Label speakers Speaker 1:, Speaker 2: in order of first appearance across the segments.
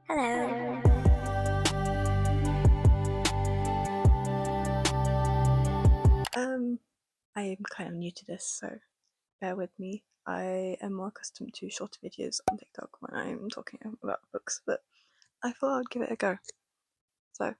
Speaker 1: Hello.
Speaker 2: I am kind of new to this, so bear with me. I am more accustomed to shorter videos on TikTok when I'm talking about books, but I thought I'd give it a go. So,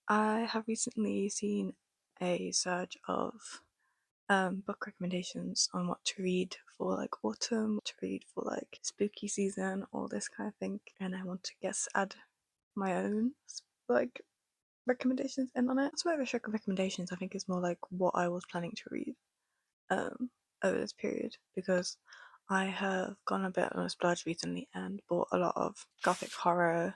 Speaker 2: I have recently seen a surge of book recommendations on what to read for like autumn, what to read for like spooky season, all this kind of thing, and I want to add my own like recommendations in on it. It's not really recommendations. I think it's more like what I was planning to read over this period, because I have gone a bit on a splurge recently and bought a lot of gothic horror,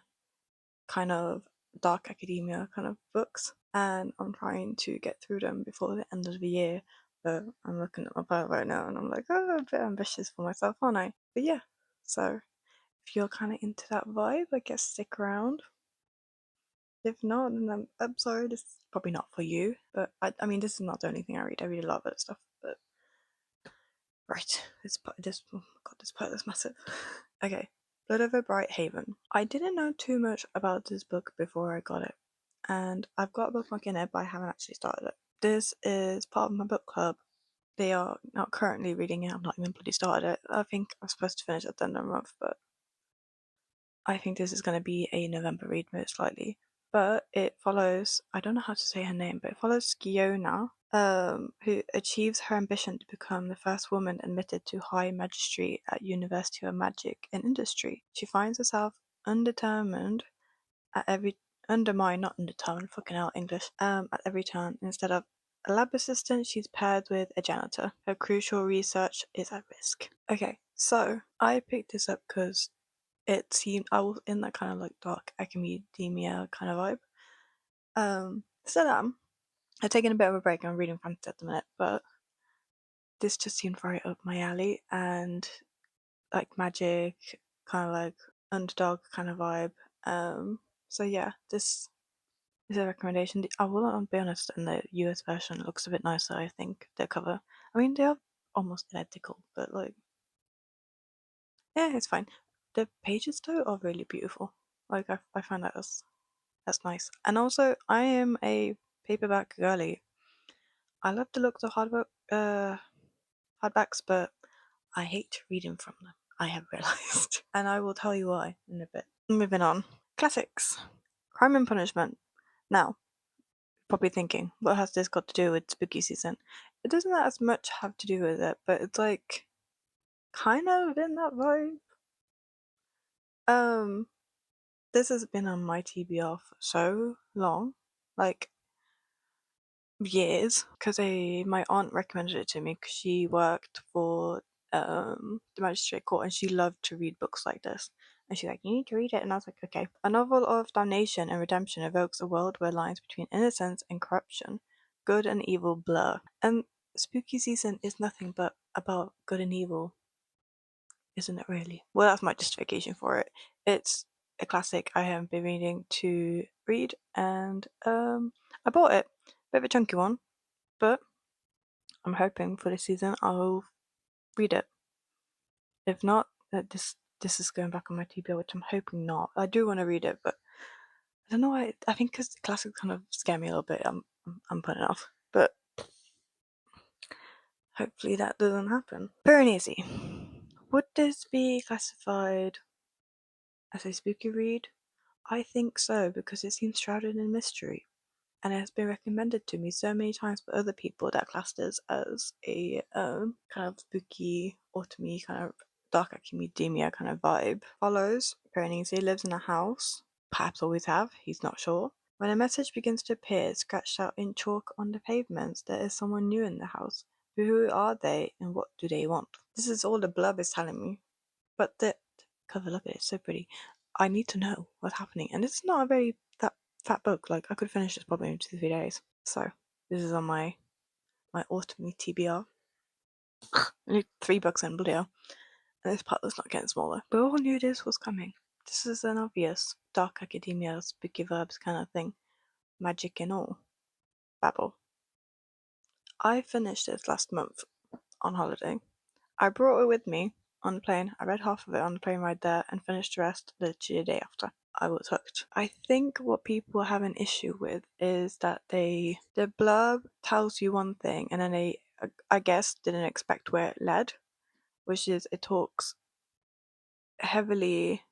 Speaker 2: kind of dark academia kind of books, and I'm trying to get through them before the end of the year. But I'm looking at my pile right now and I'm like, oh, a bit ambitious for myself, aren't I? But yeah, so if you're kind of into that vibe, I guess stick around. If not, then I'm sorry, this is probably not for you. But I mean, this is not the only thing I read. I read a lot of other stuff, but right, this oh god, this part is massive. Okay, Blood Over Bright Haven. I didn't know too much about this book before I got it, and I've got a bookmark in it, but I haven't actually started it. This is part of my book club. They are not currently reading it. I've not even bloody started it. I think I'm supposed to finish at the end of the month, but I think this is going to be a November read most likely. But it follows, I don't know how to say her name, but it follows Giona, who achieves her ambition to become the first woman admitted to High Magistrate at University of Magic and Industry. She finds herself undetermined at every undermined, not undetermined, fucking hell, English, at every turn. Instead of a lab assistant, she's paired with a janitor. Her crucial research is at risk. Okay, so I picked this up because it seemed I was in that kind of like dark academia kind of vibe. So I've taken a bit of a break. I'm reading fantasy at the minute, but this just seemed very up my alley and like magic, kind of like underdog kind of vibe. So yeah, this is a recommendation. I will not be honest, in the US version it looks a bit nicer. I think their cover. I mean, they are almost identical, but like, yeah, it's fine. The pages though are really beautiful. Like I find that's nice. And also, I am a paperback girly. I love the looks of hardbacks, but I hate reading from them. I have realized, and I will tell you why in a bit. Moving on, classics, Crime and Punishment. Now, probably thinking, what has this got to do with spooky season? It doesn't as much have to do with it, but it's like kind of in that vibe. Um, this has been on my TBR for so long, like years, because my aunt recommended it to me because she worked for the magistrate court and she loved to read books like this. And she's like, you need to read it. And I was like, okay. A novel of damnation and redemption evokes a world where lines between innocence and corruption, good and evil blur. And spooky season is nothing but about good and evil, isn't it really? Well, that's my justification for it. It's a classic I have been reading to read, and I bought it. Bit of a chunky one, but I'm hoping for this season I'll read it. If not, this is going back on my TBR, which I'm hoping not. I do want to read it, but I don't know why. I think because the classics kind of scare me a little bit. I'm putting it off, but hopefully that doesn't happen. Piranesi. Would this be classified as a spooky read? I think so, because it seems shrouded in mystery, and it has been recommended to me so many times by other people that classed it as a kind of spooky, autumny, kind of dark academia kind of vibe. Follows Piranesi lives in a house, perhaps always have, he's not sure. When a message begins to appear, scratched out in chalk on the pavements, there is someone new in the house. Who are they and what do they want? This is all the blurb is telling me. But the cover, look at it, it's so pretty. I need to know what's happening. And it's not a very that fat book. Like, I could finish this probably in 2 3 days. So, this is on my autumn TBR. Only 3 books in, bloody hell. And this part is not getting smaller. But all knew this was coming. This is an obvious dark academia, spooky verbs kind of thing. Magic and all. Babble. I finished this last month on holiday. I brought it with me on the plane. I read half of it on the plane ride there and finished the rest literally the day after. I was hooked. I think what people have an issue with is that the blurb tells you one thing and then they, I guess, didn't expect where it led, which is it talks heavily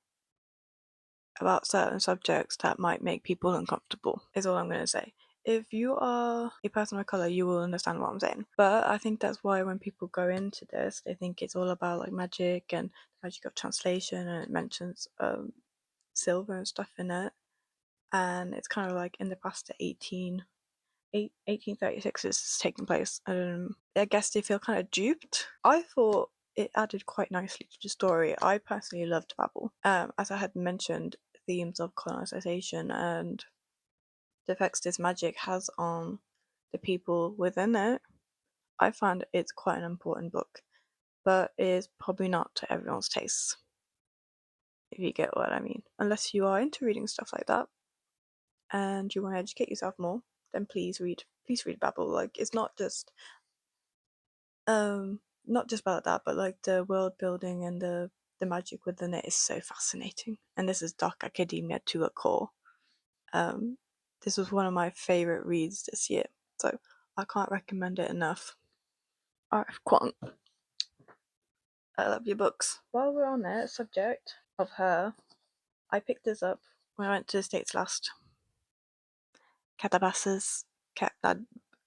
Speaker 2: about certain subjects that might make people uncomfortable, is all I'm going to say. If you are a person of color, you will understand what I'm saying. But I think that's why when people go into this, they think it's all about like magic and magic of translation, and it mentions silver and stuff in it. And it's kind of like in the past to 1836 is taking place. I guess they feel kind of duped. I thought it added quite nicely to the story. I personally loved Babel. As I had mentioned, themes of colonization and the effects this magic has on the people within it. I find it's quite an important book, but it is probably not to everyone's taste, if you get what I mean. Unless you are into reading stuff like that and you want to educate yourself more, then please read Babel. Like, it's not just about that, but like the world building and the magic within it is so fascinating. And this is dark academia to a core. This was one of my favorite reads this year, so I can't recommend it enough. Alright, Kwon, I love your books. While we're on the subject of her, I picked this up when I went to the States last. Catabasis.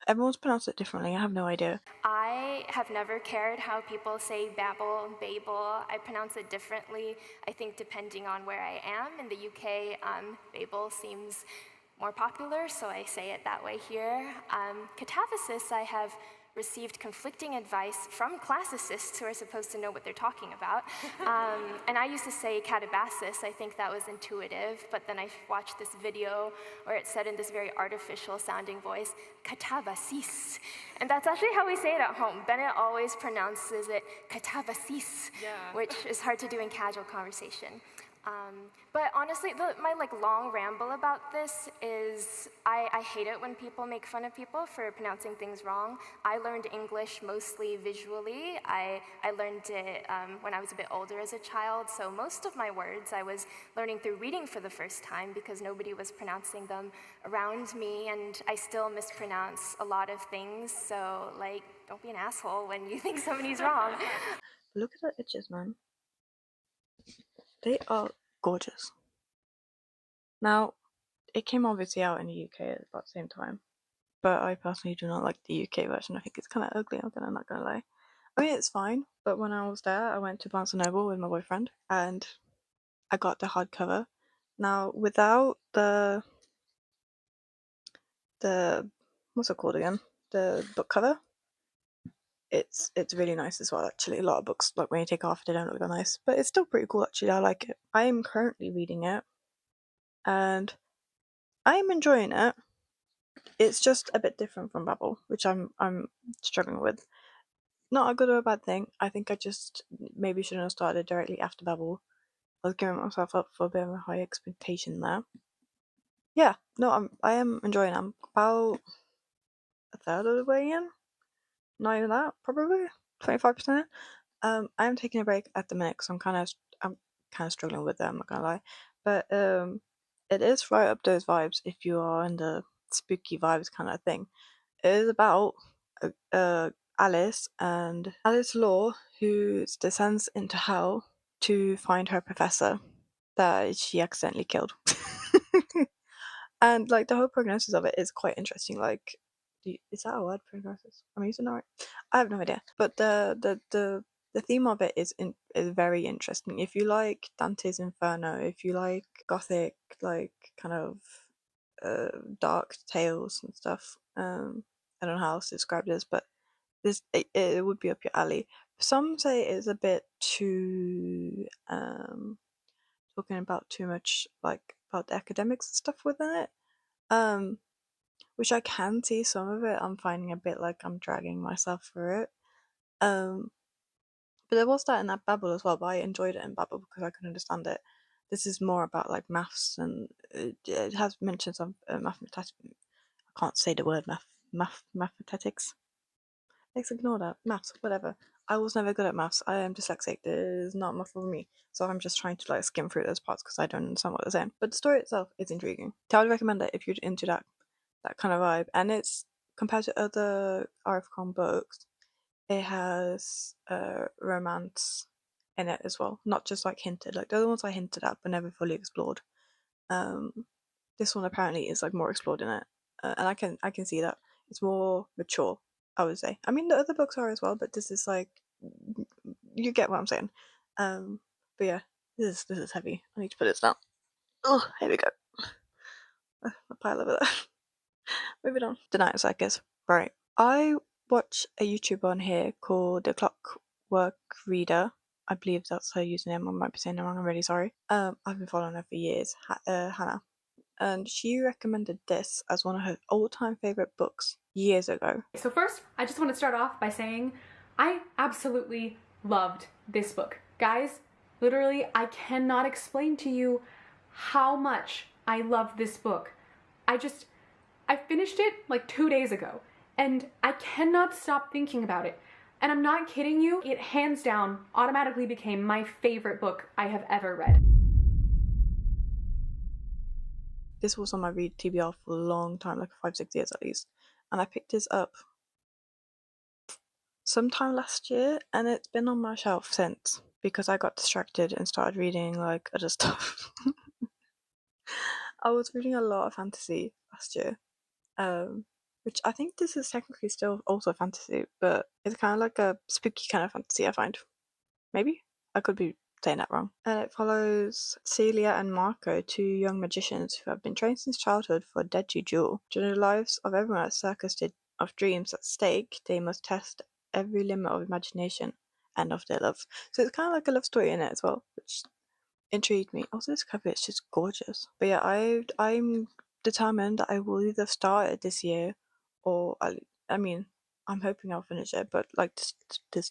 Speaker 2: Everyone's pronounced it differently, I have no idea.
Speaker 1: I have never cared how people say Babel, Babel. I pronounce it differently, I think, depending on where I am. In the UK, Babel seems more popular, so I say it that way here. Catabasis, I have received conflicting advice from classicists who are supposed to know what they're talking about. And I used to say catabasis. I think that was intuitive, but then I watched this video where it said in this very artificial sounding voice, catabasis. And that's actually how we say it at home. Bennett always pronounces it catabasis, which is hard to do in casual conversation. But honestly, my long ramble about this is I hate it when people make fun of people for pronouncing things wrong. I learned English mostly visually. I learned it when I was a bit older as a child, so most of my words I was learning through reading for the first time because nobody was pronouncing them around me, and I still mispronounce a lot of things, so don't be an asshole when you think somebody's wrong.
Speaker 2: Look at the edges, man. They are gorgeous. Now, it came obviously out in the UK at about the same time, but I personally do not like the UK version. I think it's kind of ugly, I'm not gonna lie. I mean, it's fine, but when I was there, I went to Barnes & Noble with my boyfriend, and I got the hardcover. Now, without the what's it called again? The book cover. It's really nice as well, actually. A lot of books, like when you take it off, they don't look that nice, but it's still pretty cool, actually. I like it. I am currently reading it, and I am enjoying it. It's just a bit different from Babel, which I'm struggling with. Not a good or a bad thing. I think I just maybe shouldn't have started directly after Babel. I was giving myself up for a bit of a high expectation there. Yeah, no, I am enjoying it. I'm about a third of the way in. Not even that, probably 25%. I am taking a break at the minute because I'm kind of struggling with it. I'm not gonna lie, but it is right up those vibes if you are in the spooky vibes kind of thing. It is about Alice and Alice Law, who descends into hell to find her professor that she accidentally killed. And like the whole prognosis of it is quite interesting. Like, is that a word, prognosis? I'm using that right? I have no idea. But the theme of it is very interesting. If you like Dante's Inferno, if you like gothic, like kind of dark tales and stuff, I don't know how else to describe this, but it would be up your alley. Some say it's a bit too talking about too much, like about the academics and stuff within it. Which I can see some of it. I'm finding a bit like I'm dragging myself through it. But there was that in that Babel as well, but I enjoyed it in Babel because I could understand it. This is more about like maths, and it has mentions of mathematics. I can't say the word mathematics. Let's ignore that. Maths, whatever. I was never good at maths. I am dyslexic. It is not much for me. So I'm just trying to like skim through those parts because I don't understand what they're saying. But the story itself is intriguing. So I would recommend it if you're into that kind of vibe. And it's compared to other RFCon books, it has romance in it as well. Not just like hinted. Like the other ones I hinted at but never fully explored. This one apparently is like more explored in it, and I can see that it's more mature. I would say. I mean, the other books are as well, but this is like you get what I'm saying. But yeah, this is heavy. I need to put this down. Oh, here we go. A pile of it. Moving on. The Night Circus. Right. I watch a YouTuber on here called the Clockwork Reader. I believe that's her username. I might be saying it wrong. I'm really sorry. I've been following her for years. Hannah. And she recommended this as one of her all-time favorite books years ago.
Speaker 3: So first, I just want to start off by saying I absolutely loved this book. Guys, literally, I cannot explain to you how much I love this book. I finished it like 2 days ago, and I cannot stop thinking about it. And I'm not kidding you, it hands down automatically became my favorite book I have ever read.
Speaker 2: This was on my read TBR for a long time, like 5-6 years at least. And I picked this up sometime last year, and it's been on my shelf since because I got distracted and started reading like other stuff. I was reading a lot of fantasy last year, which I think this is technically still also fantasy, but it's kind of like a spooky kind of fantasy, I find. Maybe? I could be saying that wrong. And it follows Celia and Marco, two young magicians who have been trained since childhood for a deadly duel. During the lives of everyone at Circus of Dreams at stake, they must test every limit of imagination and of their love. So it's kind of like a love story in it as well, which intrigued me. Also, this cover is just gorgeous. But yeah, I'm determined that I will either start it this year, or I mean, I'm hoping I'll finish it. But like this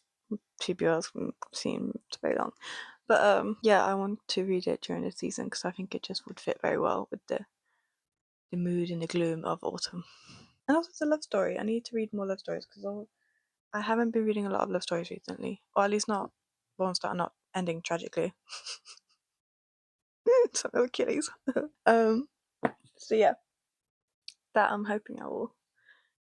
Speaker 2: TBRs seem very long. But yeah, I want to read it during the season because I think it just would fit very well with the mood and the gloom of autumn. And also, it's a love story. I need to read more love stories because I haven't been reading a lot of love stories recently, or at least not ones that are not ending tragically. So no Achilles. So yeah, that I'm hoping I will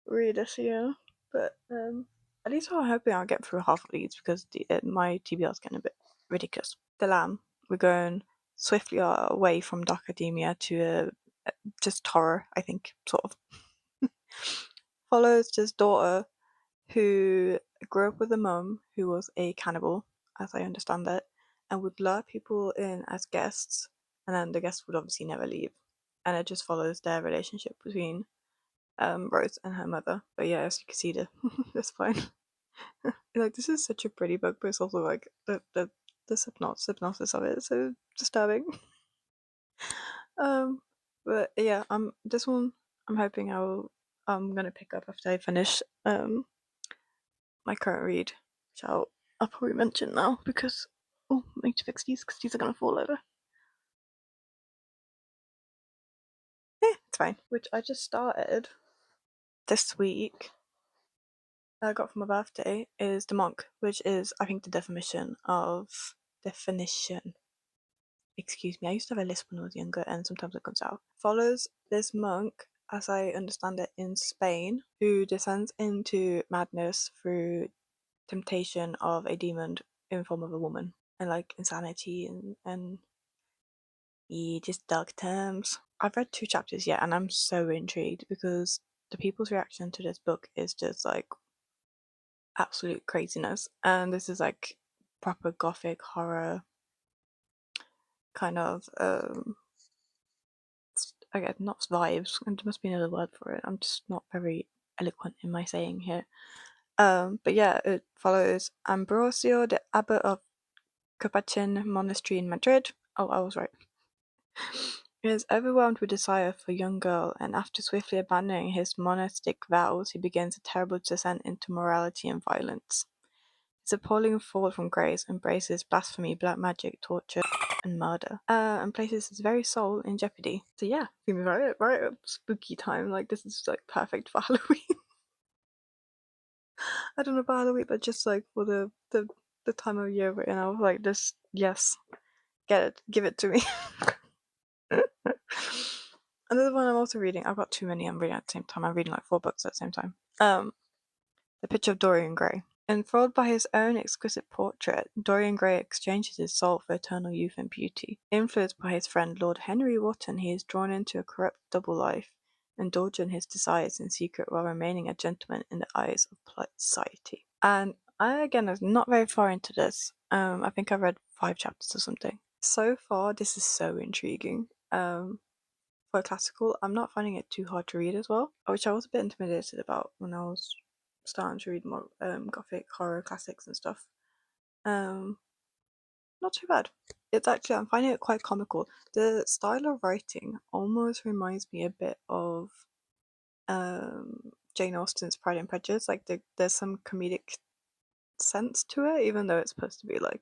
Speaker 2: read this year. But at least I'm hoping I'll get through half of these because my TBR is getting a bit ridiculous. The Lamb. We're going swiftly away from dark academia to just horror, I think, sort of. Follows this daughter who grew up with a mum who was a cannibal, as I understand it, and would lure people in as guests, and then the guests would obviously never leave. And it just follows their relationship between Rose and her mother. But yeah, as you can see, that's fine. Like, this is such a pretty book, but it's also like the synopsis of it is so disturbing. But yeah, this one I'm hoping I'm gonna pick up after I finish my current read, which I'll probably mention now because I need to fix these because these are gonna fall over. It's fine. Which I just started this week. I got for my birthday is The Monk, which is I think the definition. Excuse me, I used to have a lisp when I was younger and sometimes it comes out. Follows this monk, as I understand it, in Spain, who descends into madness through temptation of a demon in form of a woman. And like insanity and just dark terms. I've read 2 chapters yet and I'm so intrigued because the people's reaction to this book is just like absolute craziness. And this is like proper gothic horror kind of I guess not vibes, and there must be another word for it. I'm just not very eloquent in my saying here. But yeah, it follows Ambrosio, the abbot of Capuchin monastery in Madrid. Oh, I was right. He is overwhelmed with desire for a young girl, and after swiftly abandoning his monastic vows, he begins a terrible descent into morality and violence. His appalling fall from grace embraces blasphemy, black magic, torture, and murder, and places his very soul in jeopardy. So yeah, feeling right up spooky time. Like, this is like perfect for Halloween. I don't know about Halloween, but just like for the time of year we're in, I was like, this, yes, get it, give it to me. Another one I'm also reading. I've got too many I'm reading at the same time. I'm reading like 4 books at the same time. The Picture of Dorian Gray. Enthralled by his own exquisite portrait, Dorian Gray exchanges his soul for eternal youth and beauty. Influenced by his friend Lord Henry Wotton, he is drawn into a corrupt double life, indulging his desires in secret while remaining a gentleman in the eyes of polite society. And I, again, was not very far into this. I think I read 5 chapters or something. So far, this is so intriguing. For a classical, I'm not finding it too hard to read as well, which I was a bit intimidated about when I was starting to read more gothic horror classics and stuff. Not too bad. It's actually, I'm finding it quite comical. The style of writing almost reminds me a bit of Jane Austen's Pride and Prejudice. Like there's some comedic sense to it, even though it's supposed to be like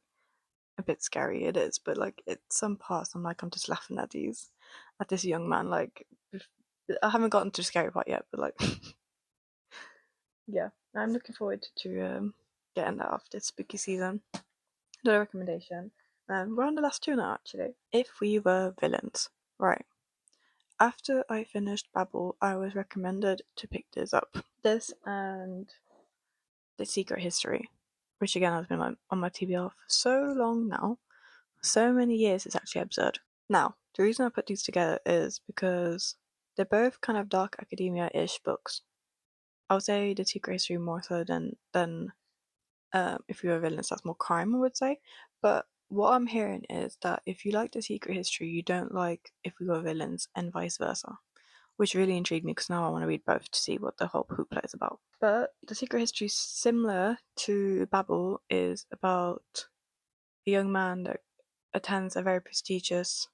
Speaker 2: a bit scary. It is, but like it's some parts I'm like, I'm just laughing at this young man. Like I haven't gotten to the scary part yet, but like yeah, I'm looking forward to getting that off this spooky season. Another recommendation. We're on the last 2 now, actually. If We Were Villains. Right. After I finished Babel, I was recommended to pick this up. This and The Secret History, which again has been on my TBR for so long now. So many years, it's actually absurd. Now, the reason I put these together is because they're both kind of dark academia-ish books. I would say The Secret History more so than If We Were Villains, that's more crime, I would say. But what I'm hearing is that if you like The Secret History, you don't like If We Were Villains, and vice versa. Which really intrigued me because now I want to read both to see what the whole hoopla is about. But The Secret History, similar to Babel, is about a young man that attends a very prestigious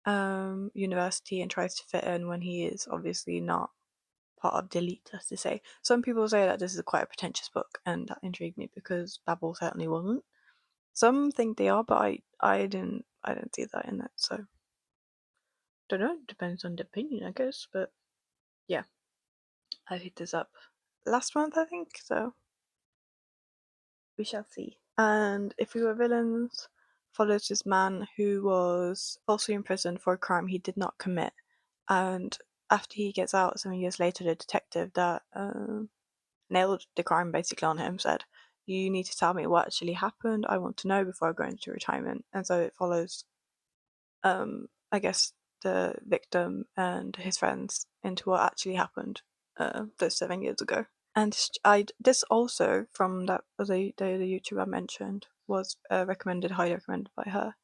Speaker 2: university and tries to fit in when he is obviously not part of the elite, let's just say. Some people say that this is quite a pretentious book, and that intrigued me because Babel certainly wasn't. Some think they are, but I didn't see that in it, so don't know, depends on the opinion, I guess. But yeah, I picked this up last month, I think, so we shall see. And If We Were Villains follows this man who was falsely imprisoned for a crime he did not commit, and after he gets out 7 years later, the detective that nailed the crime basically on him said, "You need to tell me what actually happened. I want to know before I go into retirement." And so it follows, I guess, the victim and his friends into what actually happened those 7 years ago. And this also, from that the YouTuber I mentioned, was highly recommended by her.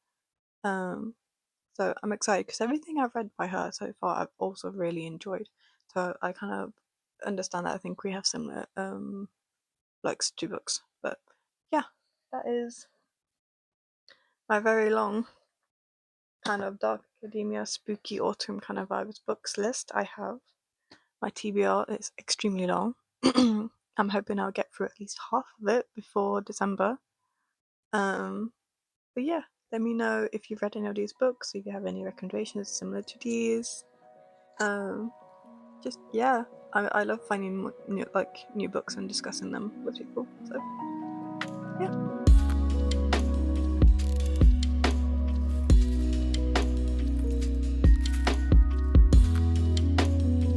Speaker 2: So I'm excited because everything I've read by her so far, I've also really enjoyed. So I kind of understand that. I think we have similar likes to books. But yeah, that is my very long kind of dark academia, spooky autumn kind of vibes books list. I have my TBR is extremely long. I'm hoping I'll get through at least half of it before December. But yeah, let me know if you've read any of these books, if you have any recommendations similar to these. Just yeah, I love finding new books and discussing them with people. So yeah.